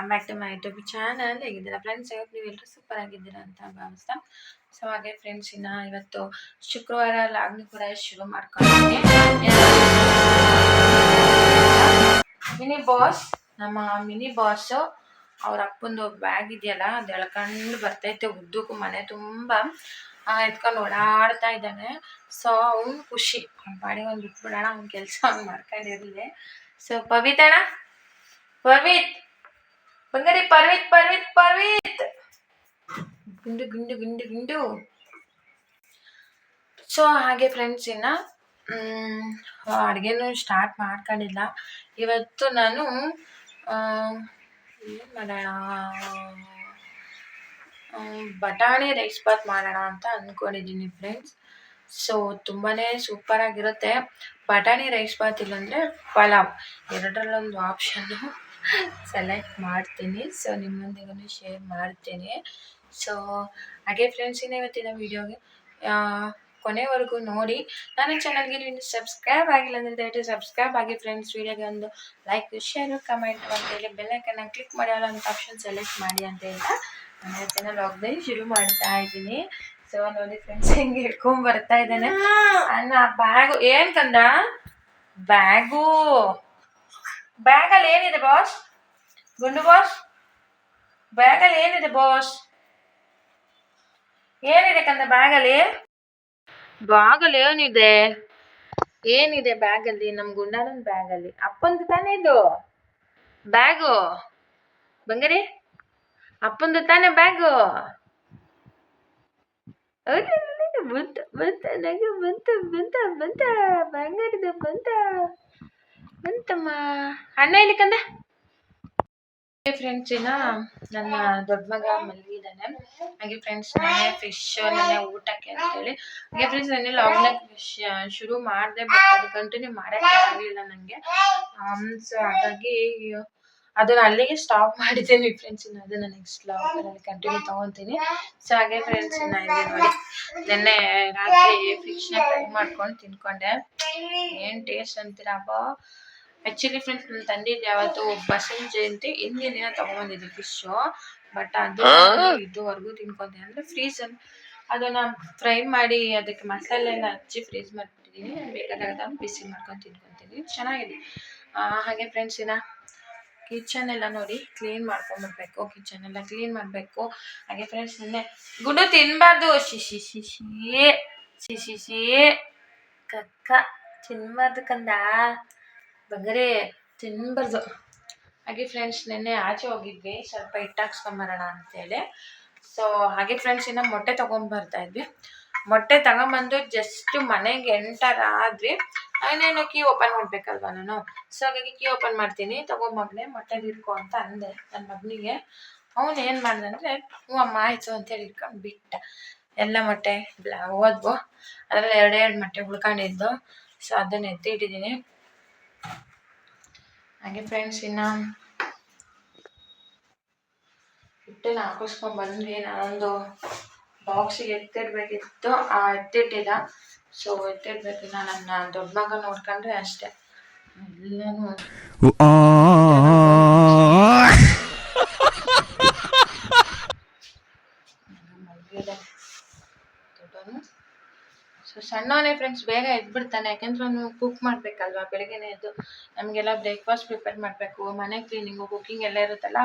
Welcome back to my YouTube channel. ಹೇಗಿದ್ದೀರಾ friends? ಇವತ್ತು ನೀವೆಲ್ಲರೂ ಸೂಪರ್ ಆಗಿದ್ದೀರಾ ಅಂತ ಭಾವಿಸ್ತಾ. ಸೊ ಹಾಗೆ ಫ್ರೆಂಡ್ಸ್, ಇವತ್ತು ಶುಕ್ರವಾರ ಲಾಗ್ನು ಕೂಡ ಶುರು ಮಾಡ್ಕೊಂಡಿದ್ದೀನಿ. ಮಿನಿ ಬಾಸ್, ನಮ್ಮ ಮಿನಿ ಬಾಸು ಅವ್ರ ಅಪ್ಪಂದು ಬ್ಯಾಗ್ ಇದೆಯಲ್ಲ, ಅದು ಎಳ್ಕೊಂಡು ಬರ್ತೈತೆ ಉದ್ದಕ್ಕೂ, ಮನೆ ತುಂಬ ಎತ್ಕೊಂಡು ಓಡಾಡ್ತಾ ಇದ್ದಾನೆ. ಸೊ ಅವ್ನು ಖುಷಿ, ಅವ್ನ ಬಾಡಿಗೆ ಒಂದು ಬಿಟ್ಬಿಡೋಣ, ಅವ್ನ ಕೆಲಸ ಅವ್ನು ಮಾಡ್ಕೊಂಡಿರಲಿ. ಸೊ ಪವಿತಣ, ಪರ್ವೀತ್ ಬಂಗಾರಿ, ಪರ್ವೀತ್ ಪರ್ವೀತ್ ಪರ್ವೀತ್ ಗುಂಡು ಗುಂಡು ಗುಂಡು ಗುಂಡು. ಸೊ ಹಾಗೆ ಫ್ರೆಂಡ್ಸ್, ಅಡುಗೆನೂ ಸ್ಟಾರ್ಟ್ ಮಾಡ್ಕೊಂಡಿಲ್ಲ. ಇವತ್ತು ನಾನು ಏನು ಮಾಡೋಣ, ಬಟಾಣಿ ರೈಸ್ ಬಾತ್ ಮಾಡೋಣ ಅಂತ ಅಂದ್ಕೊಂಡಿದ್ದೀನಿ ಫ್ರೆಂಡ್ಸ್. ಸೊ ತುಂಬಾ ಸೂಪರಾಗಿರುತ್ತೆ. ಬಟಾಣಿ ರೈಸ್ ಬಾತ್ ಇಲ್ಲಾಂದರೆ ಪಲಾವ್, ಎರಡರಲ್ಲೊಂದು ಆಪ್ಷನ್ನು ಸೆಲೆಕ್ಟ್ ಮಾಡ್ತೀನಿ. ಸೊ ನಿಮ್ಮೊಂದಿಗೂ ಶೇರ್ ಮಾಡ್ತೀನಿ. ಸೊ ಹಾಗೆ ಫ್ರೆಂಡ್ಸ್, ಇವತ್ತಿನ ವೀಡಿಯೋಗೆ ಕೊನೆವರೆಗೂ ನೋಡಿ. ನನ್ನ ಚಾನಲ್ಗೆ ನೀವು ಸಬ್ಸ್ಕ್ರೈಬ್ ಆಗಿಲ್ಲ ಅಂದರೆ ದಯವಿಟ್ಟು ಸಬ್ಸ್ಕ್ರೈಬ್ ಆಗಿ ಫ್ರೆಂಡ್ಸ್. ವೀಡಿಯೋಗೆ ಒಂದು ಲೈಕ್, ಶೇರು, ಕಮೆಂಟ್ ಅಂತೇಳಿ ಬೆಲ್ಲೈಕನ್ನ ಕ್ಲಿಕ್ ಮಾಡಿ ಅಂತ ಆಪ್ಷನ್ ಸೆಲೆಕ್ಟ್ ಮಾಡಿ ಅಂತ ಹೇಳ್ತಾ ನಾನು ಇವತ್ತಿನ ಲಾಗ್ನಲ್ಲಿ ಶುರು ಮಾಡ್ತಾ ಇದ್ದೀನಿ. ಸೊ ನೋಡಿ ಫ್ರೆಂಡ್ಸ್, ಹೆಂಗೆ ಹಿಡ್ಕೊಂಡ್ ಬರ್ತಾ ಇದ್ದಾನೆ ಅನ್ನ. ಬ್ಯಾಗು ಏನು ಕಂದ? ಬ್ಯಾಗಲ್ಲಿ ಏನಿದೆ ಬಾಸ್? ಗುಂಡು ಬಾಸ್, ಬ್ಯಾಗಲ್ಲಿ ಏನಿದೆ ಬಾಸ್? ಏನಿದೆ ಕಂದ ಬ್ಯಾಗಲ್ಲಿ? ಏನಿದೆ ಬ್ಯಾಗಲ್ಲಿ? ನಮ್ಮ ಗುಂಡನ ಬ್ಯಾಗಲ್ಲಿ. ಅಪ್ಪಂದು ತಾನೇ ಇದು ಬ್ಯಾಗು? ಬಂಗಾರಿ, ಅಪ್ಪಂದು ತಾನೇ ಬ್ಯಾಗು? ಬಂತ ಬಂಗಾರಿದು ಬಂತಮ್ಮ. ಅಣ್ಣ ಇಲ್ಲಿ ಕಂದ. ಫ್ರೆಂಡ್ಸ್, ನನ್ನ ದೊಡ್ಡ ಮಗ ಮಲಗಿದ್ದಾನೆ. ಹಾಗೆ ಫ್ರೆಂಡ್ಸ್, ನೆನ್ನೆ ಫಿಶ್, ನೆನ್ನೆ ಊಟಕ್ಕೆ ಅಂತೇಳಿ. ಹಾಗೆ ಫ್ರೆಂಡ್ಸ್, ನೆನ್ನೆ ಲಾಗ್ನ ಶುರು ಮಾಡಿದೆ, ಬಟ್ ಅದು ಕಂಟಿನ್ಯೂ ಮಾಡೋಕ್ಕೆ ಆಗಲಿಲ್ಲ ನನಗೆ. ಸೊ ಹಾಗಾಗಿ ಅದನ್ನು ಅಲ್ಲಿಗೆ ಸ್ಟಾಪ್ ಮಾಡಿದ್ದೀನಿ ಫ್ರೆಂಡ್ಸ್. ಅದನ್ನು ನೆಕ್ಸ್ಟ್ ಲಾಗಲ್ಲಿ ಕಂಟಿನ್ಯೂ ತೊಗೊತೀನಿ. ಸೊ ಹಾಗೆ ಫ್ರೆಂಡ್ಸ್, ಇಲ್ಲಿ ನೋಡಿ, ನೆನ್ನೆ ರಾತ್ರಿ ಫಿಶ್ನ ಫ್ರೈ ಮಾಡ್ಕೊಂಡು ತಿನ್ಕೊಂಡೆ. ಏನು ಟೇಸ್ಟ್ ಅಂತೀರಪ್ಪ. ಆ್ಯಕ್ಚುಲಿ ಫ್ರೆಂಡ್ಸ್, ನಾನು ತಂದಿದ್ದೆ ಯಾವತ್ತು ಬಸವನ ಜಯಂತಿ ಹಿಂದಿನ ದಿನ ತೊಗೊಂಬಂದಿದ್ದೆ ಫಿಶ್ಶು. ಬಟ್ ಅದು ಇದುವರೆಗೂ ತಿನ್ಕೊಂಡೆ, ಅಂದರೆ ಫ್ರೀಸಲ್ಲಿ ಅದನ್ನು ಫ್ರೈ ಮಾಡಿ ಅದಕ್ಕೆ ಮಸಾಲೆ ಎಲ್ಲ ಹಚ್ಚಿ ಫ್ರೀಸ್ ಮಾಡಿಬಿಟ್ಟಿದ್ದೀನಿ. ಬೇಕಾದಾಗ ಬಿಸಿ ಮಾಡ್ಕೊಂಡು ತಿನ್ಕೊತೀನಿ, ಚೆನ್ನಾಗಿದೆ. ಹಾಗೆ ಫ್ರೆಂಡ್ಸ್, ಕಿಚನ್ ಎಲ್ಲ ನೋಡಿ ಕ್ಲೀನ್ ಮಾಡ್ಕೊಂಡ್ಬರ್ಬೇಕು. ಕಿಚನ್ ಎಲ್ಲ ಕ್ಲೀನ್ ಮಾಡಬೇಕು. ಹಾಗೆ ಫ್ರೆಂಡ್ಸ್, ಗುಡ್ಡು ತಿನ್ನಬಾರ್ದು, ಶಿಶಿ ಕಕ್ಕ ತಿನ್ನಬಾರ್ದು ಕಂದ, ಬಂಗಾರಿ ತಿನ್ನಬಾರ್ದು. ಹಾಗೆ ಫ್ರೆಂಡ್ಸ್, ನೆನ್ನೆ ಆಚೆ ಹೋಗಿದ್ವಿ, ಸ್ವಲ್ಪ ಹಿಟ್ಟು ಹಾಕ್ಸ್ಕೊಂಬರೋಣ ಅಂತೇಳಿ. ಸೊ ಹಾಗೆ ಫ್ರೆಂಡ್ಸ್, ಮೊಟ್ಟೆ ತೊಗೊಂಡ್ಬರ್ತಾ ಇದ್ವಿ. ಮೊಟ್ಟೆ ತಗೊಂಬಂದು ಜಸ್ಟ್ ಮನೆಗೆ ಎಂಟರ್ ಆದ್ವಿ. ಇನ್ನೇನು ಕೀ ಓಪನ್ ಮಾಡಬೇಕಲ್ವ ನಾನು. ಸೊ ಹಾಗಾಗಿ ಕೀ ಓಪನ್ ಮಾಡ್ತೀನಿ, ತೊಗೊಂಬಗ್ನೆ ಮೊಟ್ಟೆ ಇಟ್ಕೊ ಅಂತ ಅಂದೆ ನನ್ನ ಮಗನಿಗೆ. ಅವನು ಏನು ಮಾಡ್ದೆ ಅಂದರೆ, ಹ್ಞೂ ಅಮ್ಮ ಆಯಿತು ಅಂತೇಳಿ ಇಟ್ಕೊಂಡು ಬಿಟ್ಟ. ಎಲ್ಲ ಮೊಟ್ಟೆ ಹೋದ್ವು, ಅದರಲ್ಲಿ ಎರಡೆರಡು ಮೊಟ್ಟೆ ಉಳ್ಕೊಂಡಿದ್ದು. ಸೊ ಅದನ್ನು ಎತ್ತಿ ಇಟ್ಟಿದ್ದೀನಿ. ಹಾಗೆ ಫ್ರೆಂಡ್ಸ್, ಹಿಟ್ಟನ್ನು ಹಾಕಿಸ್ಕೊಂಡ್ಬಂದ್ವಿ. ನಾನೊಂದು ಬಾಕ್ಸಿಗೆ ಎತ್ತಿಡ್ಬೇಕಿತ್ತು, ಎತ್ತಿಟ್ಟಿಲ್ಲ. ಸೊ ಎತ್ತಿಡ್ಬೇಕು. ನನ್ನ ದೊಡ್ಡ ಮಗ ನೋಡ್ಕೊಂಡ್ರೆ ಅಷ್ಟೇ ಎಲ್ಲನೂ ದೊಡ್ಡವನು. ಸೊ ಸಣ್ಣವನೇ ಫ್ರೆಂಡ್ಸ್, ಬೇಗ ಎದ್ಬಿಡ್ತಾನೆ. ಯಾಕೆಂದ್ರೆ ಅವನು ಕುಕ್ ಮಾಡಬೇಕಲ್ವ, ಬೆಳಗ್ಗೆನೇ ಎದ್ದು ನಮಗೆಲ್ಲ ಬ್ರೇಕ್ಫಾಸ್ಟ್ ಪ್ರಿಪೇರ್ ಮಾಡಬೇಕು, ಮನೆ ಕ್ಲೀನಿಂಗು, ಕುಕ್ಕಿಂಗ್ ಎಲ್ಲ ಇರುತ್ತಲ್ಲ.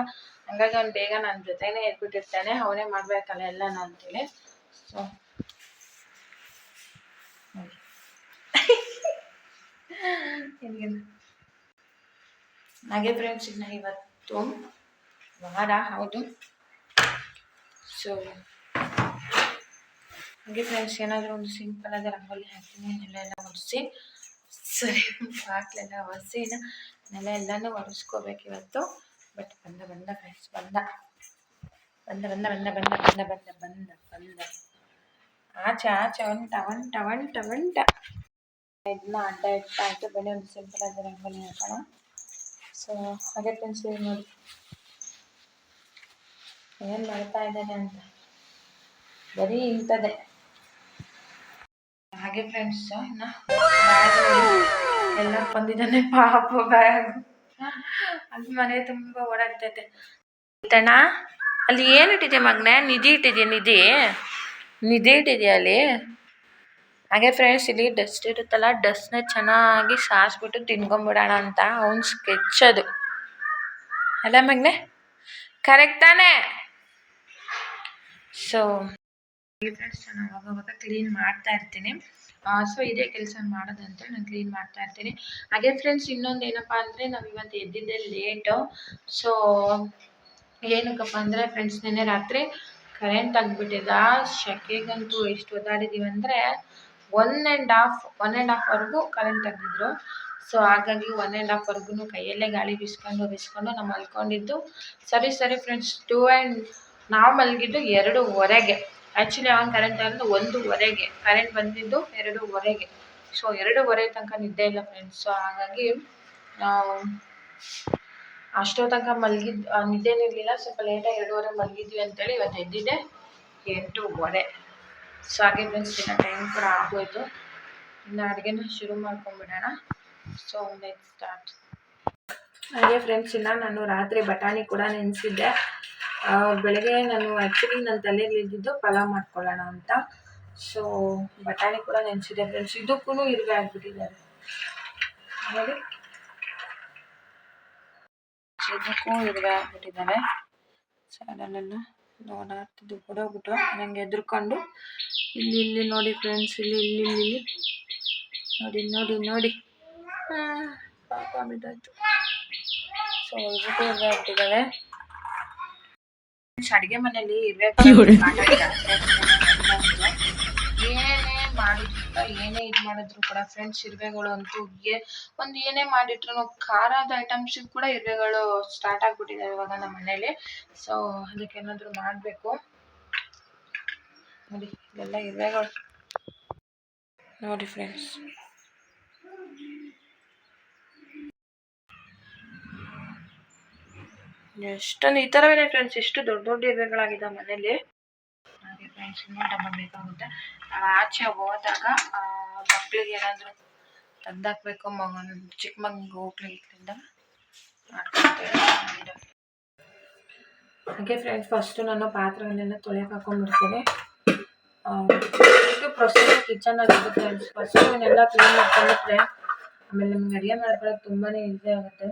ಹಂಗಾಗಿ ಅವ್ನು ಬೇಗ ನನ್ನ ಜೊತೆನೇ ಎದ್ಬಿಟ್ಟಿರ್ತಾನೆ, ಅವನೇ ಮಾಡಬೇಕಲ್ಲ ಎಲ್ಲನ ಅಂತೇಳಿ. ಸೊ ಹಾಗೆ ಫ್ರೆಂಡ್ಸ್, ಇವತ್ತು ವಾರ ಹೌದು. ಸೊ ಹಾಗೆ ಫ್ರೆಂಡ್ಸ್, ಏನಾದರೂ ಒಂದು ಸಿಂಪಲ್ ಆದ ರಂಗೋಲಿ ಹಾಕ್ತೀನಿ. ನೆಲ ಒರೆಸಿ, ಸರಿ ಬಾಕ್ಲೆಲ್ಲ ಒರೆಸಿ, ನೆಲ ಎಲ್ಲನೂ ಒರೆಸ್ಕೋಬೇಕು ಇವತ್ತು. ಬಟ್ ಬಂದ ಫ್ರೆಂಡ್ಸ್, ಬಂದ ಆಚೆ ಒಂಟ ಇದನ್ನ ಅಡ್ಡ ಇಟ್ಟಾಯ್ತು. ಬನ್ನಿ ಒಂದು ಸಿಂಪಲ್ ಆದ ರಂಗೋಲಿ ಹಾಕೋಣ. ಸೊ ಹಾಗೆ ಫ್ರೆಂಡ್ಸ್, ನೋಡಿ ಏನು ಮಾಡ್ತಾ ಇದ್ದಾನೆ ಅಂತ, ಬರೀ ಇಂಥದ್ದೇ. ಹಾಗೆ ಫ್ರೆಂಡ್ಸ್, ಎಲ್ಲ ಬಂದಿದ್ದಾನೆ ಪಾಪ ಬ್ಯಾಗ್. ಅದು ಮನೆ ತುಂಬ ಓಡಾಡ್ತೈತೆ. ತಣ್ಣ ಅಲ್ಲಿ ಏನು ಇಟ್ಟಿದ್ಯಾ ಮಗನೇ? ನಿಧಿ ಇಟ್ಟಿದ್ಯಾ? ನಿಧಿ ಇಟ್ಟಿದ್ಯಾ ಅಲ್ಲಿ? ಹಾಗೆ ಫ್ರೆಂಡ್ಸ್, ಇಲ್ಲಿ ಡಸ್ಟ್ ಇರುತ್ತಲ್ಲ, ಡಸ್ಟ್ನ ಚೆನ್ನಾಗಿ ಸಾರಿಸ್ಬಿಟ್ಟು ತಿನ್ಕೊಂಬಿಡೋಣ ಅಂತ ಅವ್ನು ಸ್ಕೆಚ್ ಅದು. ಅಲ್ಲ ಮಗನೆ, ಕರೆಕ್ಟ್ ತಾನೇ? ಸೊ ಫ್ರೆಂಡ್ಸ್, ನಾನು ಅವಾಗವಾಗ ಕ್ಲೀನ್ ಮಾಡ್ತಾ ಇರ್ತೀನಿ. ಸೊ ಇದೇ ಕೆಲಸ ಮಾಡೋದಂತೆ, ನಾನು ಕ್ಲೀನ್ ಮಾಡ್ತಾ ಇರ್ತೀನಿ. ಹಾಗೆ ಫ್ರೆಂಡ್ಸ್, ಇನ್ನೊಂದು ಏನಪ್ಪ ಅಂದರೆ, ನಾವು ಇವತ್ತು ಎದ್ದಿದ್ದೆ ಲೇಟು. ಸೊ ಏನಕ್ಕಪ್ಪ ಅಂದರೆ ಫ್ರೆಂಡ್ಸ್, ನಿನ್ನೆ ರಾತ್ರಿ ಕರೆಂಟ್ ಆಗಿಬಿಟ್ಟಿದ್ದ. ಶೆಕೆಗಂತೂ ಎಷ್ಟು ಒದ್ದಾಡಿದ್ದೀವಿ ಅಂದರೆ 1.5 ಕರೆಂಟ್ ತೆಗೆದಿದ್ರು. ಸೊ ಹಾಗಾಗಿ 1.5 ಕೈಯಲ್ಲೇ ಗಾಳಿ ಬೀಸ್ಕೊಂಡು ನಾವು ಮಲ್ಕೊಂಡಿದ್ದು. ಸರಿ ಫ್ರೆಂಡ್ಸ್, ನಾವು ಮಲಗಿದ್ದು 2:15. ಆ್ಯಕ್ಚುಲಿ ಅವನು ಕರೆಂಟ್ ಆಗಿದ್ದು 1:15, ಕರೆಂಟ್ ಬಂದಿದ್ದು 2:15. ಸೊ 2:15 ತನಕ ನಿದ್ದೆ ಇಲ್ಲ ಫ್ರೆಂಡ್ಸ್. ಸೊ ಹಾಗಾಗಿ ನಾವು ಅಷ್ಟೋ ತನಕ ನಿದ್ದೆನೂ ಇರಲಿಲ್ಲ. ಸ್ವಲ್ಪ ಲೇಟಾಗಿ 2:15 ಮಲಗಿದ್ವಿ ಅಂತೇಳಿ ಇವತ್ತು ಎದ್ದಿದ್ದೆ 8:15. ಸೊ ಹಾಗೆ ಫ್ರೆಂಡ್ಸ್, ಇನ್ನು ಟೈಮ್ ಕೂಡ ಆಗೋಯ್ತು. ಇನ್ನು ಅಡುಗೆನ ಶುರು ಮಾಡ್ಕೊಂಬಿಡೋಣ. So let's start. ಹಾಗೆ ಫ್ರೆಂಡ್ಸ್, ಇನ್ನು ನಾನು ರಾತ್ರಿ ಬಟಾಣಿ ಕೂಡ ನೆನೆಸಿದ್ದೆ. ಬೆಳಗ್ಗೆ ಆ್ಯಕ್ಚುಲಿ ನನ್ನ ತಲೆಯಲ್ಲಿ ಇದ್ದಿದ್ದು ಪಲಾವ್ ಮಾಡ್ಕೊಳ್ಳೋಣ ಅಂತ. ಸೊ ಬಟಾಣಿ ಕೂಡ ನೆನೆಸಿದ್ದೆ ಫ್ರೆಂಡ್ಸ್. ಇದಕ್ಕೂ ಇರುವೆ ಆಗಿಬಿಟ್ಟಿದ್ದಾರೆ ನೋಡಿ, ಇದಕ್ಕೂ ಇರುವೆ ಆಗಿಬಿಟ್ಟಿದ್ದಾರೆ. ಸೊ ಅದನ್ನೆಲ್ಲ ನೋಡಾಡ್ತಿದ್ದು ಹೊಡೋಗ್ಬಿಟ್ಟು ನನಗೆ ಎದುರ್ಕೊಂಡು ಇಲ್ಲಿ ನೋಡಿ ಫ್ರೆಂಡ್ಸ್, ಇಲ್ಲಿ ನೋಡಿ ಪಾಪ ಬಿದ್ದಾಯ್ತು. ಸೊ ಇದಕ್ಕೂ ಇರುವೆ ಆಗ್ಬಿಟ್ಟಿದ್ದಾವೆ. ಅಡುಗೆ ಮನೆಯಲ್ಲಿ ಇರುವೆ ಏನೇ ಇದು ಮಾಡಿದ್ರು ಕೂಡ ಫ್ರೆಂಡ್ಸ್, ಇರುವೆಗಳು ಅಂತೂ ಏನೇ ಮಾಡಿಟ್ರು, ಖಾರದ ಐಟಮ್ಸಿಗೆ ಕೂಡ ಇರುವೆಗಳು ಸ್ಟಾರ್ಟ್ ಆಗಿಬಿಟ್ಟಿದ್ದಾವೆ ಇವಾಗ ನಮ್ಮ ಮನೇಲಿ. ಸೊ ಅದಕ್ಕೆ ಏನಾದರೂ ಮಾಡಬೇಕು. ನೋಡಿ ಇವೆಲ್ಲ ಇರುವೆಗಳು ನೋಡಿ ಫ್ರೆಂಡ್ಸ್. ಎಷ್ಟೊಂದು ಈ ಥರವೇ ಫ್ರೆಂಡ್ಸ್, ಎಷ್ಟು ದೊಡ್ಡ ಇರುವೆಗಳಾಗಿದ್ದಾವೆ ಮನೇಲಿ. ಹಾಗೆ ಫ್ರೆಂಡ್ಸ್, ಇನ್ನೊಂದು ಡಬ್ಬ ಬೇಕಾಗುತ್ತೆ. ನಾವು ಆಚೆ ಹೋದಾಗ ಮಕ್ಕಳಿಗೆ ಏನಾದರೂ ತೆಗ್ದಾಕ್ಬೇಕು, ಚಿಕ್ಕ ಮಗನಿಗೆ ಹೋಗ್ಲಿಕ್ಕಿಂದ ಮಾಡ್ಕೊಳ್ತೇವೆ. ಹಾಗೆ ಫ್ರೆಂಡ್ಸ್, ಫಸ್ಟು ನಾನು ಪಾತ್ರೆಗಳನ್ನೆಲ್ಲ ತೊಳೆಯಕ್ಕೆ ಹಾಕೊಂಡ್ಬಿಡ್ತೀನಿ. ಇದು ಪ್ರೊಸೀಜರ್ ಕಿಚನಲ್ಲಿ ಇದೆ ಫ್ರೆಂಡ್ಸ್. ಫಸ್ಟು ಇವನ್ನೆಲ್ಲ ಕ್ಲೀನ್ ಮಾಡ್ಕೊಂಡ್ಬಿಟ್ರೆ ಆಮೇಲೆ ನಮ್ಗೆ ಅಡುಗೆ ಮಾಡ್ಕೊಳ್ಳೋಕೆ ತುಂಬಾ ಈಸಿ ಆಗುತ್ತೆ.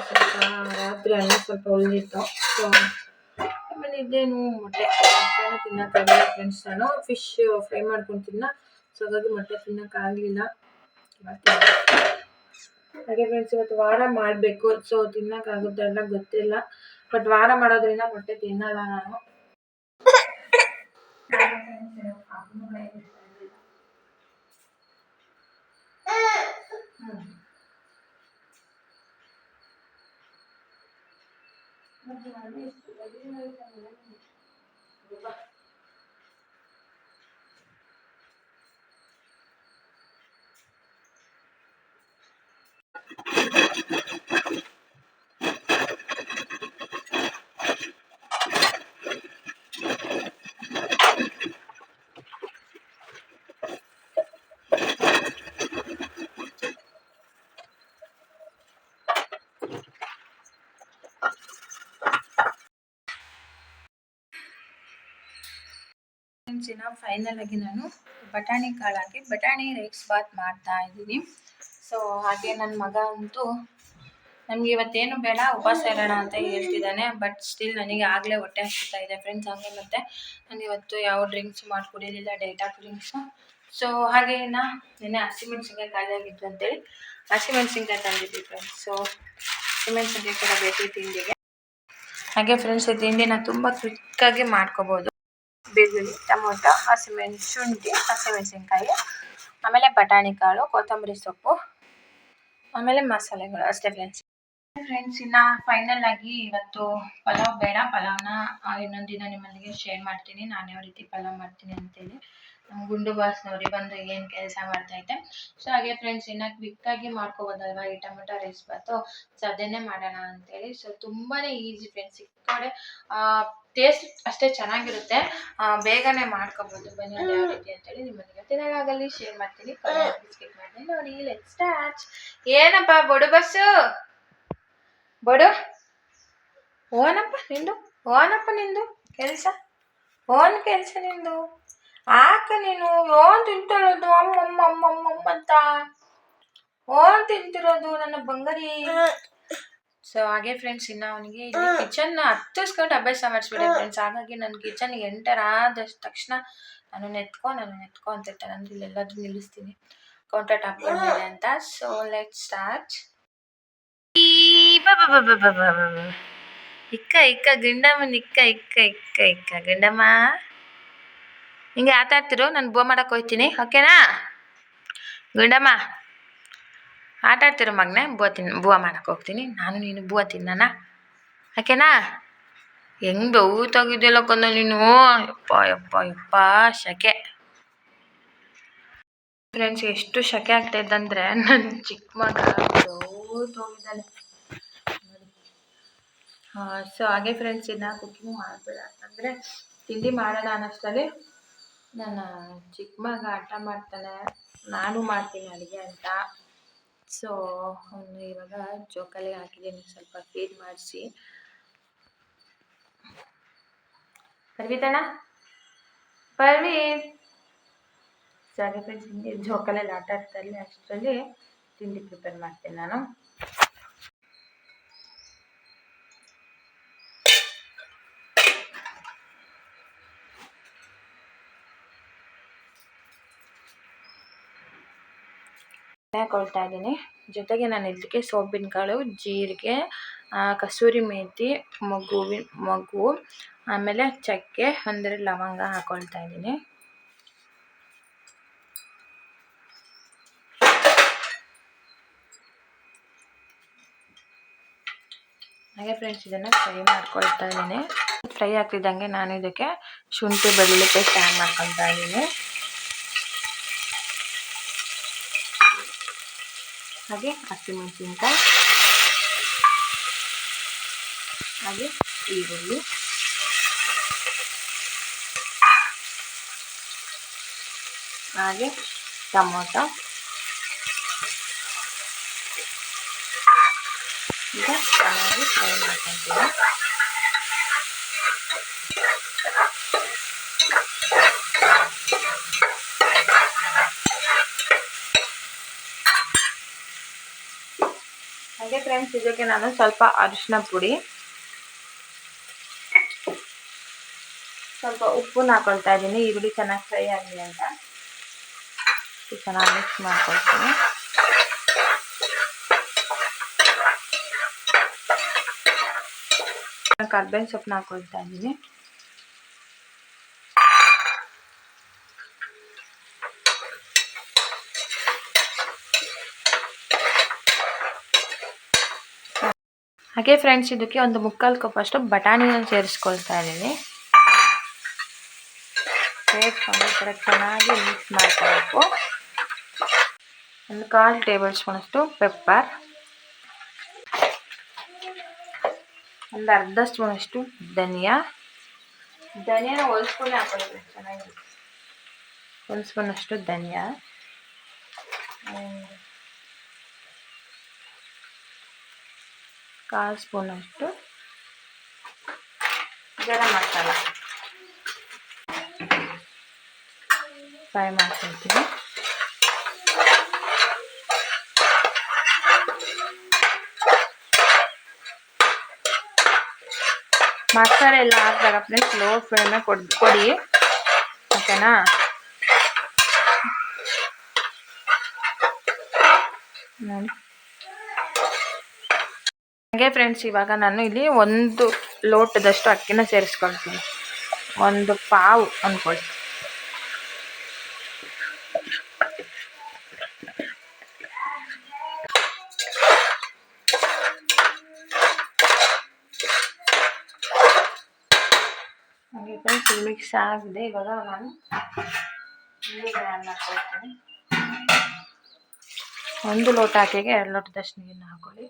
ಸ್ವಲ್ಪ ರಾತ್ರಿ ಅನ್ನ ಸ್ವಲ್ಪ ಉಳಿದಿತ್ತು. ಸೊ ಆಮೇಲೆ ಇದೇನು ಮೊಟ್ಟೆನೂ ತಿನ್ನೋಕ್ಕಾಗಲ್ಲ ಫ್ರೆಂಡ್ಸ್. ನಾನು ಫಿಶ್ ಫ್ರೈ ಮಾಡ್ಕೊಂಡು ತಿನ್ನ, ಸೊ ಹಾಗಾಗಿ ಮೊಟ್ಟೆ ತಿನ್ನೋಕ್ಕಾಗಲಿಲ್ಲ. ಹಾಗೆ ಫ್ರೆಂಡ್ಸ್, ಇವತ್ತು ವಾರ ಮಾಡಬೇಕು. ಸೊ ತಿನ್ನೋಕ್ಕಾಗುತ್ತೆ ಎಲ್ಲ ಗೊತ್ತಿಲ್ಲ, ಬಟ್ ವಾರ ಮಾಡೋದ್ರಿಂದ ಮೊಟ್ಟೆ ತಿನ್ನಲ್ಲ ನಾನು. ಫೈನಲ್ ಆಗಿ ನಾನು ಬಟಾಣಿ ಕಾಳು ಹಾಕಿ ಬಟಾಣಿ ರೈಸ್ ಬಾತ್ ಮಾಡ್ತಾ ಇದ್ದೀನಿ. ಸೊ ಹಾಗೆ ನನ್ನ ಮಗ ಅಂತೂ ನಮ್ಗೆ ಇವತ್ತೇನು ಬೇಡ, ಉಪವಾಸ ಇರೋಣ ಅಂತ ಹೇಳ್ತಿದ್ದಾನೆ. ಬಟ್ ಸ್ಟಿಲ್ ನನಗೆ ಆಗಲೇ ಹೊಟ್ಟೆ ಹಸ್ತಾ ಇದೆ ಫ್ರೆಂಡ್ಸ್. ಹಂಗೆ ಮತ್ತು ನಾನು ಇವತ್ತು ಯಾವ ಡ್ರಿಂಕ್ಸ್ ಮಾಡ್ಕೊಡಿರಲಿಲ್ಲ, ಡೇಟಾಕ್ ಡ್ರಿಂಕ್ಸು. ಸೊ ಹಾಗೆ ನೆನ್ನೆ ಹಸಿಮೆಣ್ಸಿನ್ಕಾಯಿ ಖಾಲಿ ಆಗಿತ್ತು ಅಂತೇಳಿ ಹಸಿಮೆಣ್ಸಿನ್ಕಾಯಿ ತಂದಿದ್ವಿ ಫ್ರೆಂಡ್ಸ್. ಸೊ ಹಸಿಮೆಣ್ಸಿನ್ಕಾಯಿ ಕೂಡ ಬೇಕು ತಿಂಡಿಗೆ. ಹಾಗೆ ಫ್ರೆಂಡ್ಸ್, ಈ ತಿಂಡಿನ ತುಂಬ ಕ್ವಿಕ್ಕಾಗಿ ಮಾಡ್ಕೋಬೋದು. ಬೆಳ್ಳುಳ್ಳಿ, ಟೊಮೊಟೊ, ಶುಂಠಿ, ಹಸಿಮೆಣಸಿನ್ಕಾಯಿ, ಆಮೇಲೆ ಬಟಾಣಿ ಕಾಳು, ಕೊತ್ತಂಬರಿ ಸೊಪ್ಪು, ಆಮೇಲೆ ಮಸಾಲೆಗಳು ಅಷ್ಟೇ ಫ್ರೆಂಡ್ಸ್. ಇನ್ನು ಫೈನಲ್ ಆಗಿ ಇವತ್ತು ಪಲಾವ್ ಬೇಡ, ಪಲಾವ್ನ ಇನ್ನೊಂದು ದಿನ ನಿಮ್ಮಲ್ಲಿಗೆ ಶೇರ್ ಮಾಡ್ತೀನಿ ನಾನು ಯಾವ ರೀತಿ ಪಲಾವ್ ಮಾಡ್ತೀನಿ ಅಂತೇಳಿ. ನಮ್ಮ ಗುಂಡು ಬಾಸ್ನವ್ರಿಗೆ ಬಂದು ಏನು ಕೆಲಸ ಮಾಡ್ತೈತೆ. ಸೊ ಹಾಗೆ ಫ್ರೆಂಡ್ಸ್, ಇನ್ನು ಕ್ವಿಕ್ಕಾಗಿ ಮಾಡ್ಕೋಬೋದಲ್ವ ಈ ಟೊಮೊಟೊ ರೈಸ್ ಬಾತು. ಸೊ ಅದನ್ನೇ ಮಾಡೋಣ ಅಂತೇಳಿ. ಸೊ ತುಂಬಾ ಈಸಿ ಫ್ರೆಂಡ್ಸ್. ಈ ಕಡೆ ಟೇಸ್ಟ್ ಅಷ್ಟೇ ಚೆನ್ನಾಗಿರುತ್ತೆ, ಬೇಗನೆ ಮಾಡ್ಕೋಬೋದು. ಬನ್ನಿ ಅದು ಯಾವ ರೀತಿ ಅಂತೇಳಿ ನಿಮ್ಮಲ್ಲಿ ಇವತ್ತಿನಾಗಲ್ಲಿ ಶೇರ್ ಮಾಡ್ತೀನಿ. ಸ್ಕಿಪ್ ಮಾಡಿ ನೋಡಿ. Let's start. ಏನಪ್ಪ ಬಡು ಬಸ್ಸು ಬಡು ಓನಪ್ಪ ನಿಂದು, ಓನಪ್ಪ ನಿಂದು ಕೆಲಸ, ಓನ್ ಕೆಲಸ ನಿಂದು. ಆಕ ನೀನು ಓನ್ ತಿಂತಿರೋದು ಅಮ್ಮಮ್ಮ ಅಮ್ಮಮ್ಮ ಅಂತ ಓನ್ ತಿಂತಿರೋದು ನನ್ನ ಬಂಗಾರಿ. ಸೊ ಹಾಗೆ ಫ್ರೆಂಡ್ಸ್, ಇನ್ನು ಅವನಿಗೆ ಇಲ್ಲಿ ಕಿಚನ್ ಹತ್ತಿಸ್ಕೊಂಡು ಅಭ್ಯಾಸ ಮಾಡಿಸ್ಬಿಟ್ಟೆ ಫ್ರೆಂಡ್ಸ್. ಹಾಗಾಗಿ ನನ್ನ ಕಿಚನ್ಗೆ ಎಂಟರ್ ಆದಷ್ಟು ತಕ್ಷಣ ನಾನು ನೆತ್ಕೊ ಅಂತಿರ್ತಾನೆ. ಅಂದ್ರೆ ಇಲ್ಲೆಲ್ಲಾದ್ರೂ ನಿಲ್ಲಿಸ್ತೀನಿ ಕೌಂಟರ್ ಟಾಪ್ ಮೇಲೆ ಅಂತ. So let start. ಇಕ್ಕ ಇಕ್ಕ ಗಂಡಮ್ಮನ ಇಕ್ಕ ಇಕ್ಕ ಇಕ್ಕ ಇಕ್ಕ ಗಂಡಮ್ಮ ಹಿಂಗೆ ಆಟ ಆಡ್ತಿರು. ನಾನು ಬೋ ಮಾಡಕ್ಕೆ ಹೋಗ್ತೀನಿ, ಓಕೆನಾ ಗುಂಡಮ್ಮ? ಆಟ ಆಡ್ತಿರೋ ಮಗನೇ, ಬೂವ ಮಾಡಕ್ಕೆ ಹೋಗ್ತೀನಿ ನಾನು. ನೀನು ಬೂವ ತಿನ್ನೋಣ, ಓಕೆನಾ? ಹೆಂಗೆ ಬೆವ್ತಾಗಿದೆಯಲ್ಲ ಕೊಂದ ನೀನು. ಯಪ್ಪ ಯಪ್ಪ ಯಪ್ಪ ಶಕೆ ಫ್ರೆಂಡ್ಸ್. ಎಷ್ಟು ಶಕೆ ಆಗ್ತಾಯಿದ್ದಂದ್ರೆ ನನ್ನ ಚಿಕ್ಕ ಮಗ ಬೆವ್ತೋಗಿದ್ದಾನೆ. ಸೊ ಹಾಗೆ ಫ್ರೆಂಡ್ಸ್, ಇನ್ನು ಕುಕಿಂಗ್ ಮಾಡಬೇಡ ಅಂದರೆ ತಿಂಡಿ ಮಾಡೋಣ ಅನ್ನೋಷ್ಟರಲ್ಲಿ ನನ್ನ ಚಿಕ್ಕ ಮಗ ಆಟ ಮಾಡ್ತಾನೆ, ನಾನು ಮಾಡ್ತೀನಿ ಅಡುಗೆ ಅಂತ. ಸೊ ಅವನು ಇವಾಗ ಜೋಕಾಲಿ ಹಾಕಿದ್ದೀನಿ, ಸ್ವಲ್ಪ ಫೀಡ್ ಮಾಡಿಸಿ. ಪರ್ವಿತಣ್ಣ, ಪರ್ವೀತ್. ಸೊ ಹಾಗೆ ಫ್ರೆಂಡ್ಸ್, ಹಿಂಗೆ ಜೋಕಾಲಲ್ಲಿ ಆಟ ಆಡ್ತಾಯಿರಲಿ, ಅಷ್ಟರಲ್ಲಿ ತಿಂಡಿ ಪ್ರಿಪೇರ್ ಮಾಡ್ತೀನಿ ನಾನು. ಹಾಕೊಳ್ತಾ ಇದ್ದೀನಿ. ಜೊತೆಗೆ ನಾನು ಇದಕ್ಕೆ ಸೋಂಪಿನ ಕಾಳು, ಜೀರಿಗೆ, ಕಸೂರಿ ಮೇಥಿ, ಮಗು, ಆಮೇಲೆ ಚಕ್ಕೆ, ಒಂದೆರಡು ಲವಂಗ ಹಾಕೊಳ್ತಾ ಇದ್ದೀನಿ. ಹಾಗೆ ಫ್ರೆಂಡ್ಸ್, ಇದನ್ನು ಫ್ರೈ ಮಾಡ್ಕೊಳ್ತಾ ಇದ್ದೀನಿ. ಫ್ರೈ ಆಗ್ತಿದ್ದಂಗೆ ನಾನು ಇದಕ್ಕೆ ಶುಂಠಿ ಬೆಳ್ಳುಳ್ಳಿ ಪೇಸ್ಟ್ ಆ್ಯಡ್ ಮಾಡ್ಕೊಳ್ತಾ ಇದ್ದೀನಿ. ಹಾಗೆ ಹಸಿಮೆಣಸಿನ್ಕಾಯಿ, ಹಾಗೆ ಈರುಳ್ಳಿ, ಹಾಗೆ ಟೊಮೊಟೊ. ಈಗ ಚೆನ್ನಾಗಿ ಫ್ರೈ ಮಾಡ್ಕೊಳ್ತೀನಿ. ಹಾಗೆ ಫ್ರೆಂಡ್ಸ್, ಇದಕ್ಕೆ ನಾನು ಸ್ವಲ್ಪ ಅರಿಶಿನ ಪುಡಿ, ಸ್ವಲ್ಪ ಉಪ್ಪನ್ನ ಹಾಕೊಳ್ತಾ ಇದ್ದೀನಿ. ಈರುಳ್ಳಿ ಚೆನ್ನಾಗಿ ಫ್ರೈ ಆಗಲಿ ಅಂತ ಚೆನ್ನಾಗಿ ಮಿಕ್ಸ್ ಮಾಡ್ಕೊಳ್ತೀನಿ. ಕರ್ಬೇವಿನ ಸೊಪ್ಪನ್ನ ಹಾಕೊಳ್ತಾ ಇದ್ದೀನಿ. ಹಾಗೆ ಫ್ರೆಂಡ್ಸ್, ಇದಕ್ಕೆ ಒಂದು 3/4 ಕಪ್ ಅಷ್ಟು ಬಟಾಣಿನ ಸೇರಿಸ್ಕೊಳ್ತಾ ಇದ್ದೀನಿ. ಸೇರಿಸ್ಕೊಂಡು ಚೆನ್ನಾಗಿ ಮಿಕ್ಸ್ ಮಾಡ್ಕೋಬೇಕು. ಒಂದು 1/4 ಟೇಬಲ್ ಸ್ಪೂನ್ ಅಷ್ಟು ಪೆಪ್ಪರ್, ಒಂದು ಅರ್ಧ ಸ್ಪೂನ್ ಅಷ್ಟು ಧನಿಯಾನ ಹೊಲ್ಸ್ಕೊಂಡೆ ಹಾಕೊಳ್ಳಿ ಚೆನ್ನಾಗಿ. 1 ಸ್ಪೂನ್ ಅಷ್ಟು ಧನಿಯಾ, 1/4 ಸ್ಪೂನ್ ಅಷ್ಟು ಗರಂ ಮಸಾಲ ಫ್ರೈ ಮಾಡ್ಕೊಳ್ತೀನಿ. ಮಸಾಲೆ ಎಲ್ಲ ಹಾಕಿದಾಗ ಫ್ರೆಂಡ್ಸ್ ಲೋ ಫ್ಲೇಮೇ ಕೊಡಿ, ಓಕೆನಾ? ಹಾಗೆ ಫ್ರೆಂಡ್ಸ್, ಇವಾಗ ನಾನು ಇಲ್ಲಿ 1 ಲೋಟದಷ್ಟು ಅಕ್ಕಿನ ಸೇರಿಸ್ಕೊಳ್ತೀನಿ. 1 ಪಾವು ಅಂದ್ಕೊಳ್ಳಿ. ಹಾಗೆ ಫ್ರೆಂಡ್ಸ್, ಮಿಕ್ಸ್ ಆಗಿದೆ. ಇವಾಗ ನಾನು ನೀರು ಆ್ಯಡ್ ಮಾಡ್ಕೊಳ್ತೀನಿ. 1 ಲೋಟ ಅಕ್ಕಿಗೆ 2 ಲೋಟದಷ್ಟು ನೀರನ್ನ ಹಾಕೊಳ್ಳಿ.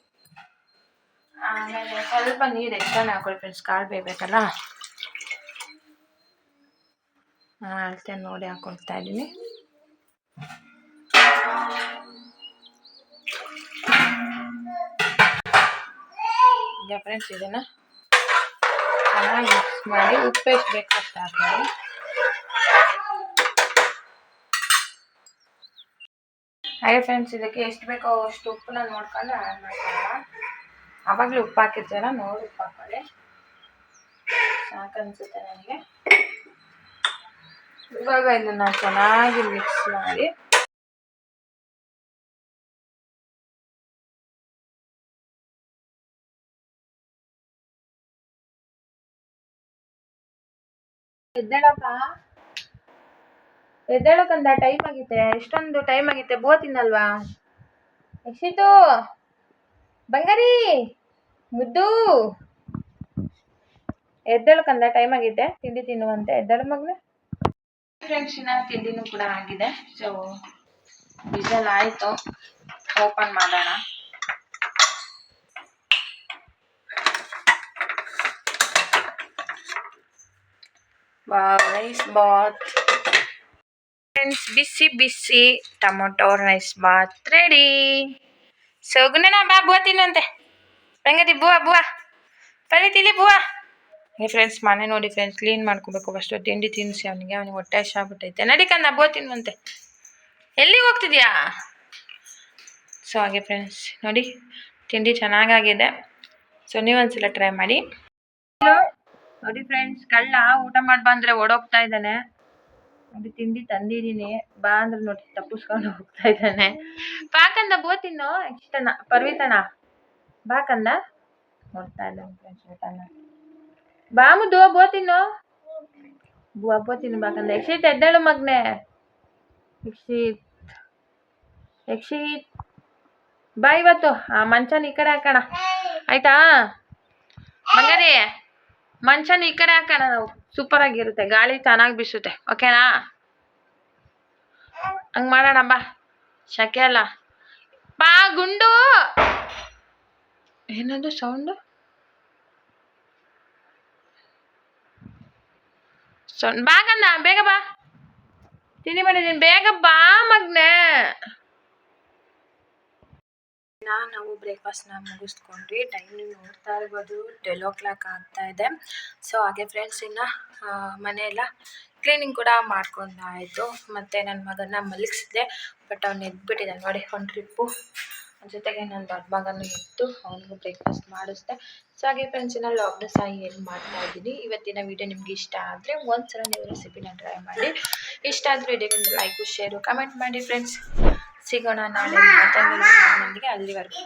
ಆಮೇಲೆ ಸ್ವಲ್ಪ ನೀರು ಎಕ್ಸ್ಟ್ರಾನೇ ಹಾಕೊಳ್ಳಿ ಫ್ರೆಂಡ್ಸ್, ಕಾಳು ಬೇಯಬೇಕಲ್ಲ. ಅಳತೆ ನೋಡಿ ಹಾಕೊಳ್ತಾ ಇದ್ದೀನಿ. ಈಗ ಫ್ರೆಂಡ್ಸ್, ಇದನ್ನು ಚೆನ್ನಾಗಿ ಮಿಕ್ಸ್ ಮಾಡಿ ಉಪ್ಪು ಎಷ್ಟು ಬೇಕು ಅಷ್ಟು ಹಾಕೊಳ್ಳಿ. ಹಾಗೆ ಫ್ರೆಂಡ್ಸ್, ಇದಕ್ಕೆ ಎಷ್ಟು ಬೇಕೋ ಅಷ್ಟು ಉಪ್ಪನ್ನ ನೋಡ್ಕೊಂಡು ಆ್ಯಡ್ ಮಾಡ್ಕೊಳ್ಳೋಣ. ಆವಾಗಲೇ ಉಪ್ಪು ಹಾಕಿರ್ತೀರ, ನೋಡಿ ಉಪ್ಪು ಹಾಕೊಳ್ಳಿ. ಸಾಕನ್ಸುತ್ತೆ ನನಗೆ. ಇವಾಗ ಇದನ್ನು ಚೆನ್ನಾಗಿ ಮಿಕ್ಸ್ ಮಾಡಿ ಎದ್ದೇಳಕ್ಕಂದ ಟೈಮ್ ಆಗೈತೆ. ಎಷ್ಟೊಂದು ಟೈಮ್ ಆಗೈತೆ. ಬೋತಿನಲ್ವಾ ಯಕ್ಷಿತು, ಬಂಗಾರಿ ಮುದ್ದು, ಎದ್ದೇಳಕ್ಕಂದ ಟೈಮ್ ಆಗೈತೆ. ತಿಂಡಿ ತಿನ್ನುವಂತೆ ಎದ್ದೇಳು ಮಗನೇ. ಫ್ರೆಂಡ್ಸಿನ ತಿಂಡಿನೂ ಕೂಡ ಆಗಿದೆ. ಸೊ ವಿಸಲ್ ಆಯಿತು, ಓಪನ್ ಮಾಡೋಣ. ರೈಸ್ ಬಾತ್ ಫ್ರೆಂಡ್ಸ್, ಬಿಸಿ ಬಿಸಿ tomato rice bath ready. So ಗುಣನ ಬಾ, ಬುವ ತಿನ್ನುವಂತೆ. ಬಂಗಾರಿ ಬುವ ಬುವ ಪರೀತಿಲಿ ಬುವ. ಫ್ರೆಂಡ್ಸ್, ಮನೆ ನೋಡಿ ಫ್ರೆಂಡ್ಸ್, ಕ್ಲೀನ್ ಮಾಡ್ಕೋಬೇಕು ಫಸ್ಟು. ತಿಂಡಿ ತಿನ್ನಿಸಿ ಅವನಿಗೆ ಹೊಟ್ಟೆ ಹಸಿವಾಗ್ಬಿಟ್ಟೈತೆ. ನಡಿಕಂದ ಬೋ ತಿನ್ನುವಂತೆ. ಎಲ್ಲಿಗೆ ಹೋಗ್ತಿದ್ಯಾ? ಸೊ ಹಾಗೆ ಫ್ರೆಂಡ್ಸ್ ನೋಡಿ, ತಿಂಡಿ ಚೆನ್ನಾಗಾಗಿದೆ. ಸೊ ನೀವೊಂದ್ಸಲ ಟ್ರೈ ಮಾಡಿ ನೋಡಿ. ಫ್ರೆಂಡ್ಸ್, ಕಳ್ಳ ಊಟ ಮಾಡಿ ಬಂದರೆ ಓಡೋಗ್ತಾ ಇದ್ದಾನೆ. ನೋಡಿ, ತಿಂಡಿ ತಂದಿದ್ದೀನಿ, ಬಾ ಅಂದ್ರೆ ನೋಡಿ ತಪ್ಪಿಸ್ಕೊಂಡು ಹೋಗ್ತಾ ಇದ್ದಾನೆ. ಬಾಕಂದ ಬೋ ತಿನ್ನು. ಇಷ್ಟನ ಪರ್ವಿತನ ಬಾಕಂದ ನೋಡ್ತಾ ಇದ್ದಾನೆ ಫ್ರೆಂಡ್ಸ್. ಊಟನ ಬಾ ಮುದ್ದು, ಬೋ ತಿನ್ನು. ಬೋ ತಿನ್ನು ಬಾಕಂದ. ಯಕ್ಷಿತ್ ಎದ್ದೇಳು ಮಗ್ನೆ. ಯಕ್ಷಿತ್ ಬಾ. ಇವತ್ತು ಆ ಮಂಚನ ಈ ಕಡೆ ಹಾಕೋಣ, ಆಯ್ತಾ ಬಂಗಾರಿ? ಮಂಚನ ಈ ಕಡೆ ಹಾಕೋಣ ನಾವು. ಸೂಪರ್ ಆಗಿರುತ್ತೆ, ಗಾಳಿ ಚೆನ್ನಾಗಿ ಬೀಸುತ್ತೆ. ಓಕೆನಾ? ಹಂಗೆ ಮಾಡೋಣ ಬಾ. ಶಕೆ ಅಲ್ಲ ಬಾ. ಗುಂಡು ಏನದು ಸೌಂಡು? ಬಾಗನ್ನ ಬೇಗ ಬಾ. ತಿಂಡಿ ಮಾಡಿದ್ದೀನಿ, ಬೇಗ ಬಾ ಮಗ್ನೆ. ನಾವು ಬ್ರೇಕ್ಫಾಸ್ಟ್ನ ಮುಗಿಸ್ಕೊಂಡ್ವಿ. ಟೈಮ್ ನೋಡ್ತಾ ಇರ್ಬೋದು 12 o'clock ಆಗ್ತಾ ಇದೆ. ಸೊ ಹಾಗೆ ಫ್ರೆಂಡ್ಸ್, ಇನ್ನು ಮನೆಯೆಲ್ಲ ಕ್ಲೀನಿಂಗ್ ಕೂಡ ಮಾಡ್ಕೊಂಡಾಯಿತು. ಮತ್ತು ನನ್ನ ಮಗನ ಮಲಗಿಸಿದೆ, ಬಟ್ ಅವ್ನು ಎದ್ಬಿಟ್ಟಿದ್ದಾನೆ ನೋಡಿ. ಒಂದು ಟ್ರಿಪ್ಪು ಜೊತೆಗೆ ನನ್ನ ದೊಡ್ಡ ಮಗನೂ ಇತ್ತು, ಅವನಿಗೂ ಬ್ರೇಕ್ಫಾಸ್ಟ್ ಮಾಡಿಸ್ದೆ. ಸೊ ಹಾಗೆ ಫ್ರೆಂಡ್ಸ್, ಇನ್ನು ಲಾಗ್ನ ಸಹ ಏನು ಮಾಡ್ತಾ ಇದ್ದೀನಿ. ಇವತ್ತಿನ ವಿಡಿಯೋ ನಿಮ್ಗೆ ಇಷ್ಟ ಆದರೆ ಒಂದ್ಸಲ ನೀವು ರೆಸಿಪಿನ ಟ್ರೈ ಮಾಡಿ. ಇಷ್ಟ ಆದರೆ ವಿಡಿಯೋಗೆ ಲೈಕು, ಶೇರು, ಕಮೆಂಟ್ ಮಾಡಿ ಫ್ರೆಂಡ್ಸ್. ಸಿಗೋಣ ನಾಳೆ ಮತ್ತೊಂದು ವಿಡಿಯೋದೊಂದಿಗೆ. ಅಲ್ಲಿವರೆಗೂ